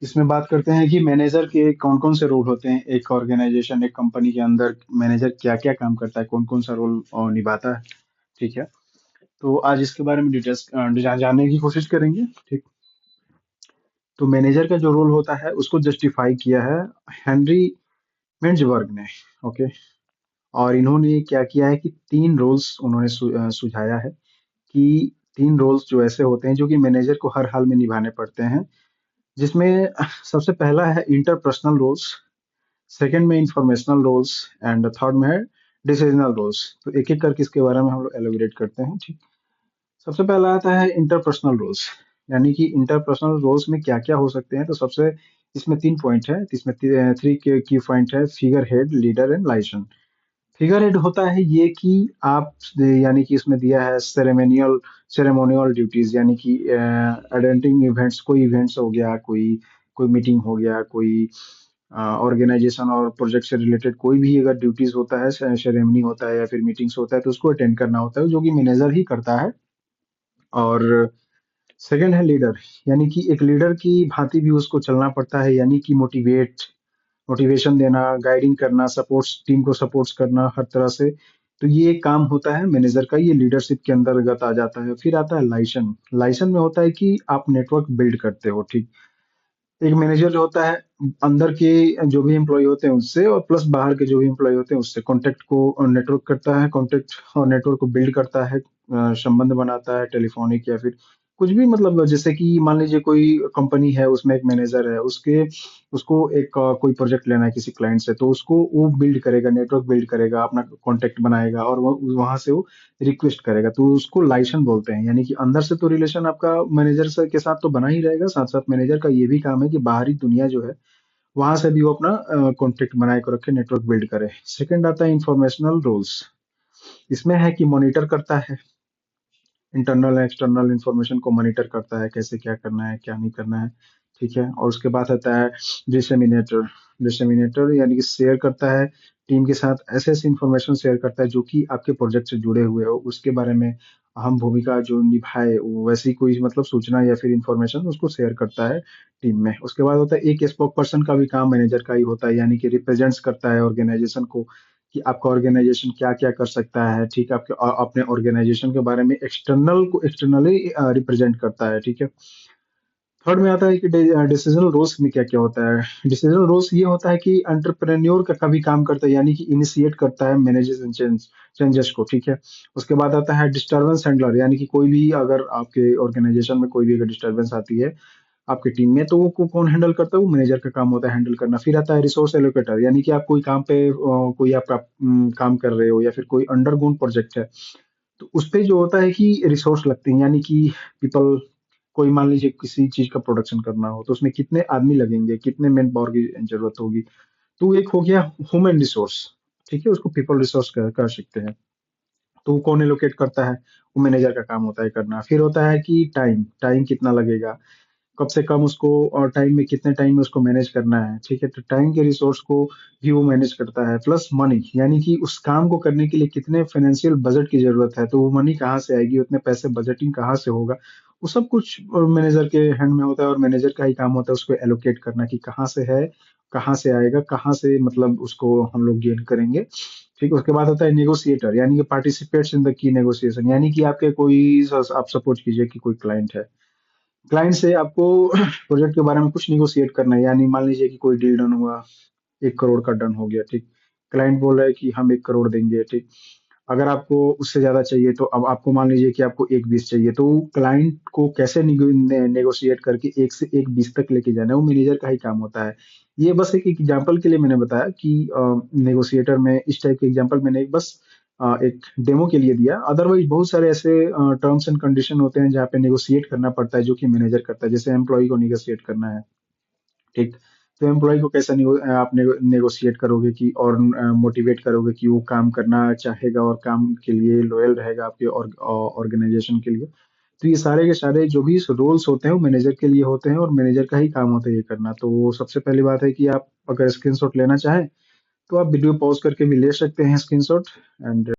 इसमें बात करते हैं कि मैनेजर के कौन कौन से रोल होते हैं एक ऑर्गेनाइजेशन एक कंपनी के अंदर। मैनेजर क्या क्या काम करता है, कौन कौन सा रोल निभाता है। ठीक है। तो आज इसके बारे में डिटेल्स जानने की कोशिश करेंगे। ठीक। तो मैनेजर का जो रोल होता है उसको जस्टिफाई किया है हेनरी मिंजबर्ग ने। ओके। और इन्होंने क्या किया है कि तीन रोल्स उन्होंने सुझाया है कि तीन रोल्स जो ऐसे होते हैं जो कि मैनेजर को हर हाल में निभाने पड़ते हैं, जिसमें सबसे पहला है इंटरपर्सनल रोल्स, सेकंड में इंफॉर्मेशनल रोल्स एंड थर्ड में है डिसीजनल रोल्स। तो एक एक करके इसके बारे में हम लोग एलोबरेट करते हैं। ठीक। सबसे पहला आता है इंटरपर्सनल रोल्स, यानी कि इंटरपर्सनल रोल्स में क्या क्या हो सकते हैं। तो सबसे इसमें तीन पॉइंट है, इसमें थ्री की पॉइंट है: figure head, leader and licence. Figure head होता है ये कि आप, यानी कि इसमें दिया है सेरेमोनियल ड्यूटीज, यानी कि अटेंडिंग इवेंट्स, कोई इवेंट्स हो गया, कोई कोई मीटिंग हो गया, कोई ऑर्गेनाइजेशन और प्रोजेक्ट से रिलेटेड कोई भी अगर ड्यूटीज होता है, सेरेमनी होता है या फिर मीटिंग्स होता है, तो उसको अटेंड करना होता है, जो कि मैनेजर ही करता है। और सेकंड है लीडर, यानी कि एक लीडर की भांति भी उसको चलना पड़ता है, यानी कि मोटिवेशन देना, गाइडिंग करना, सपोर्ट्स, टीम को सपोर्ट्स करना हर तरह से। तो ये एक काम होता है मैनेजर का, ये लीडरशिप के अंतर्गत आ जाता है। फिर आता है लाइसन। लाइसन में होता है कि आप नेटवर्क बिल्ड करते हो। ठीक। एक मैनेजर जो होता है अंदर के जो भी एम्प्लॉय होते हैं उससे, और प्लस बाहर के जो भी एम्प्लॉय होते हैं उससे कॉन्टेक्ट को नेटवर्क करता है, कॉन्टेक्ट और नेटवर्क को बिल्ड करता है, संबंध बनाता है टेलीफोनिक या फिर कुछ भी। मतलब जैसे कि मान लीजिए कोई कंपनी है, उसमें एक मैनेजर है, उसके उसको एक कोई प्रोजेक्ट लेना है किसी क्लाइंट से, तो उसको वो बिल्ड करेगा, नेटवर्क बिल्ड करेगा, अपना कॉन्टेक्ट बनाएगा और वो वहां से वो रिक्वेस्ट करेगा, तो उसको लाइसन बोलते हैं। यानी कि अंदर से तो रिलेशन आपका मैनेजर से के साथ तो बना ही रहेगा, साथ साथ मैनेजर का ये भी काम है कि बाहरी दुनिया जो है वहां से भी वो अपना कॉन्टेक्ट बनाए को रखे, नेटवर्क बिल्ड करे। सेकंड आता है इंफॉर्मेशनल रोल्स। इसमें है कि मॉनिटर करता है, इंटरनल एक्सटर्नल इंफॉर्मेशन को मॉनिटर करता है, कैसे क्या करना है क्या नहीं करना है। ठीक है। और उसके बाद आता है डिसेमिनेटर। डिसेमिनेटर यानी कि शेयर करता है टीम के साथ, ऐसे ऐसे इंफॉर्मेशन शेयर करता है जो कि आपके प्रोजेक्ट से जुड़े हुए हो, उसके बारे में अहम भूमिका जो निभाए, वैसी कोई मतलब सूचना या फिर इंफॉर्मेशन उसको शेयर करता है टीम में। उसके बाद होता है एक स्पोक पर्सन का भी काम मैनेजर का ही होता है, यानी कि रिप्रेजेंट्स करता है ऑर्गेनाइजेशन को कि आपका ऑर्गेनाइजेशन क्या क्या कर सकता है। ठीक है। आपके अपने ऑर्गेनाइजेशन के बारे में एक्सटर्नली रिप्रेजेंट करता है। ठीक है। थर्ड में आता है कि डिसीजनल रोल्स में क्या क्या होता है। डिसीजनल रोल्स ये होता है कि एंटरप्रेन्योर का कभी काम करता है, यानी कि इनिशिएट करता है मैनेजर्स एंड चेंजेस को। ठीक है। उसके बाद आता है डिस्टरबेंस हैंडलर, यानी कि कोई भी अगर आपके ऑर्गेनाइजेशन में कोई भी अगर डिस्टरबेंस आती है आपकी टीम में, तो वो कौन हैंडल करता है, वो मैनेजर का काम होता है हैंडल करना। फिर आता है रिसोर्स एलोकेटर, यानी कि आप कोई काम पे कोई आपका काम कर रहे हो या फिर कोई अंडरगोन प्रोजेक्ट है, तो उस पे जो होता है कि रिसोर्स लगते हैं, यानी कि पीपल, कोई मान लीजिए किसी चीज का प्रोडक्शन करना हो तो उसमें कितने आदमी लगेंगे, कितने मैन पावर की जरूरत होगी। तो एक हो गया ह्यूमन रिसोर्स। ठीक है। उसको पीपल रिसोर्स कर सकते हैं। तो वो कौन एलोकेट करता है, वो मैनेजर का काम होता है करना। फिर होता है कि टाइम टाइम कितना लगेगा, कब से कम उसको, और टाइम में कितने टाइम में उसको मैनेज करना है। ठीक है। तो टाइम के रिसोर्स को भी वो मैनेज करता है, प्लस मनी, यानी कि उस काम को करने के लिए कितने फाइनेंशियल बजट की जरूरत है, तो वो मनी कहाँ से आएगी, उतने पैसे बजटिंग कहाँ से होगा, वो सब कुछ मैनेजर के हैंड में होता है। और मैनेजर का ही काम होता है उसको एलोकेट करना कि कहाँ से है, कहाँ से आएगा, कहाँ से मतलब उसको हम लोग गेन करेंगे। ठीक है। उसके बाद होता है नेगोशिएटर, यानी कि participates in the key negotiation, यानी कि आपके कोई, आप सपोज कीजिए कि कोई क्लाइंट है, क्लाइंट से आपको प्रोजेक्ट के बारे में कुछ निगोशिएट करना है। यानी मान लीजिए कि कोई डील डन हुआ, 1 करोड़ का डन हो गया। ठीक। क्लाइंट बोल रहा है कि हम 1 करोड़ देंगे। ठीक। अगर आपको उससे ज्यादा चाहिए, तो अब आपको मान लीजिए कि आपको 1,20 चाहिए, तो क्लाइंट को कैसे नेगोशिएट करके 1 से 1,20 तक लेके जाना है, वो मैनेजर का ही काम होता है। ये बस एक एग्जांपल के लिए मैंने बताया कि नेगोशिएटर में इस टाइप के एग्जांपल मैंने बस एक डेमो के लिए दिया। अदरवाइज बहुत सारे ऐसे टर्म्स एंड कंडीशन होते हैं जहाँ पे नेगोशिएट करना पड़ता है, जो कि मैनेजर करता है। जैसे एम्प्लॉय को नेगोशिएट करना है। ठीक। तो एम्प्लॉय को कैसे आप नेगोशिएट करोगे कि, और मोटिवेट करोगे कि वो काम करना चाहेगा और काम के लिए लॉयल रहेगा आपके ऑर्गेनाइजेशन के लिए। तो ये सारे के सारे जो भी रोल्स होते हैं वो मैनेजर के लिए होते हैं, और मैनेजर का ही काम होता है ये करना। तो सबसे पहली बात है कि आप अगर स्क्रीनशॉट लेना चाहें तो आप वीडियो पॉज करके भी ले सकते हैं स्क्रीनशॉट। एंड